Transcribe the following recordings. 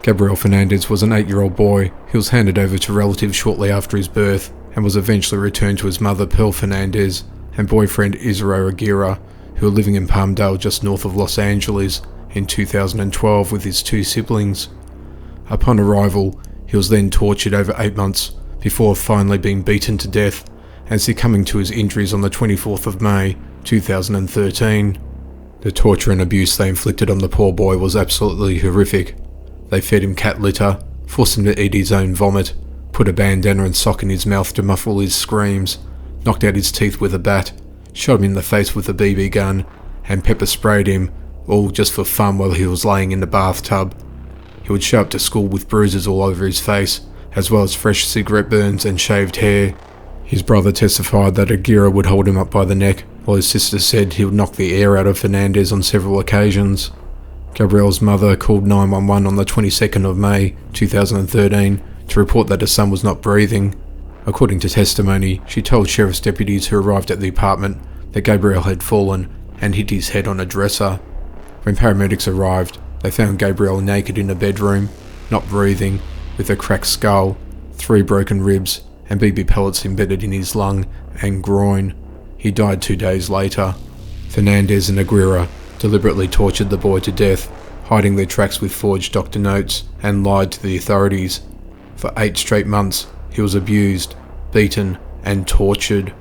Gabriel Fernandez was an 8-year-old boy. He was handed over to relatives shortly after his birth and was eventually returned to his mother Pearl Fernandez and boyfriend Isauro Aguirre, who were living in Palmdale just north of Los Angeles in 2012 with his 2 siblings. Upon arrival, he was then tortured over 8 months before finally being beaten to death and succumbing to his injuries on the 24th of May 2013. The torture and abuse they inflicted on the poor boy was absolutely horrific. They fed him cat litter, forced him to eat his own vomit, put a bandana and sock in his mouth to muffle his screams, knocked out his teeth with a bat, shot him in the face with a BB gun, and pepper sprayed him, all just for fun while he was laying in the bathtub. He would show up to school with bruises all over his face, as well as fresh cigarette burns and shaved hair. His brother testified that Aguirre would hold him up by the neck, while his sister said he would knock the air out of Fernandez on several occasions. Gabriel's mother called 911 on the 22nd of May 2013 to report that her son was not breathing. According to testimony, she told sheriff's deputies who arrived at the apartment that Gabriel had fallen and hit his head on a dresser. When paramedics arrived, they found Gabriel naked in a bedroom, not breathing, with a cracked skull, 3 broken ribs, and BB pellets embedded in his lung and groin. He died 2 days later. Fernandez and Aguirre deliberately tortured the boy to death, hiding their tracks with forged doctor notes, and lied to the authorities. For 8 straight months, he was abused, beaten, and tortured.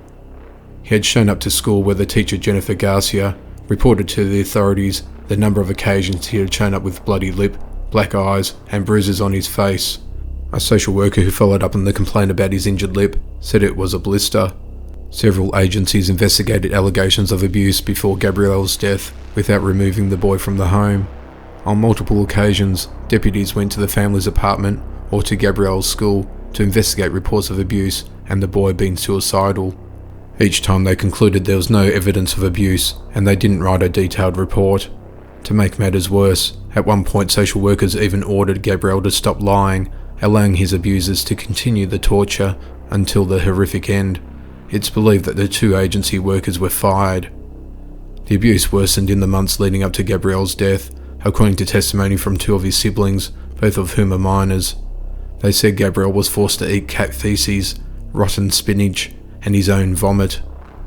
He had shown up to school where the teacher Jennifer Garcia reported to the authorities the number of occasions he had shown up with bloody lip, black eyes, and bruises on his face. A social worker who followed up on the complaint about his injured lip said it was a blister. Several agencies investigated allegations of abuse before Gabriel's death without removing the boy from the home. On multiple occasions, deputies went to the family's apartment or to Gabriel's school to investigate reports of abuse and the boy being suicidal. Each time they concluded there was no evidence of abuse and they didn't write a detailed report. To make matters worse, at one point social workers even ordered Gabriel to stop lying, allowing his abusers to continue the torture until the horrific end. It's believed that the 2 agency workers were fired. The abuse worsened in the months leading up to Gabriel's death, according to testimony from 2 of his siblings, both of whom are minors. They said Gabriel was forced to eat cat feces, rotten spinach, and his own vomit.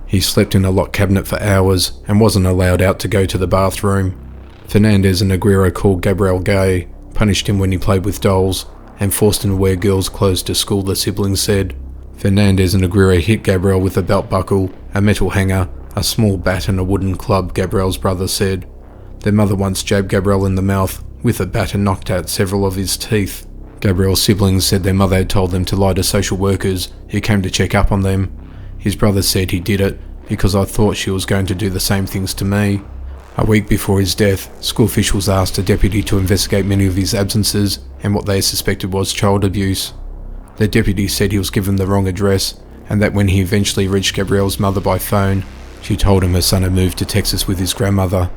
He slept in a locked cabinet for hours and wasn't allowed out to go to the bathroom. Fernandez and Aguirre called Gabriel gay, punished him when he played with dolls, and forced him to wear girls' clothes to school, the siblings said. Fernandez and Aguirre hit Gabriel with a belt buckle, a metal hanger, a small bat and a wooden club, Gabriel's brother said. Their mother once jabbed Gabriel in the mouth with a bat and knocked out several of his teeth. Gabriel's siblings said their mother had told them to lie to social workers who came to check up on them. His brother said he did it because I thought she was going to do the same things to me. A week before his death, school officials asked a deputy to investigate many of his absences and what they suspected was child abuse. The deputy said he was given the wrong address and that when he eventually reached Gabriel's mother by phone, she told him her son had moved to Texas with his grandmother.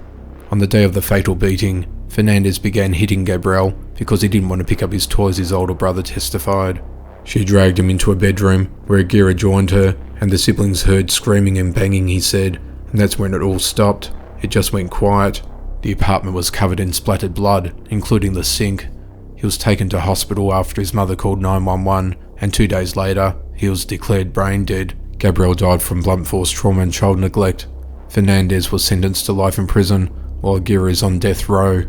On the day of the fatal beating, Fernandez began hitting Gabriel because he didn't want to pick up his toys, his older brother testified. She dragged him into a bedroom where Aguirre joined her and the siblings heard screaming and banging, he said, and that's when it all stopped. It just went quiet. The apartment was covered in splattered blood, including the sink. He was taken to hospital after his mother called 911, and 2 days later, he was declared brain dead. Gabriel died from blunt force trauma and child neglect. Fernandez was sentenced to life in prison, while Aguirre is on death row.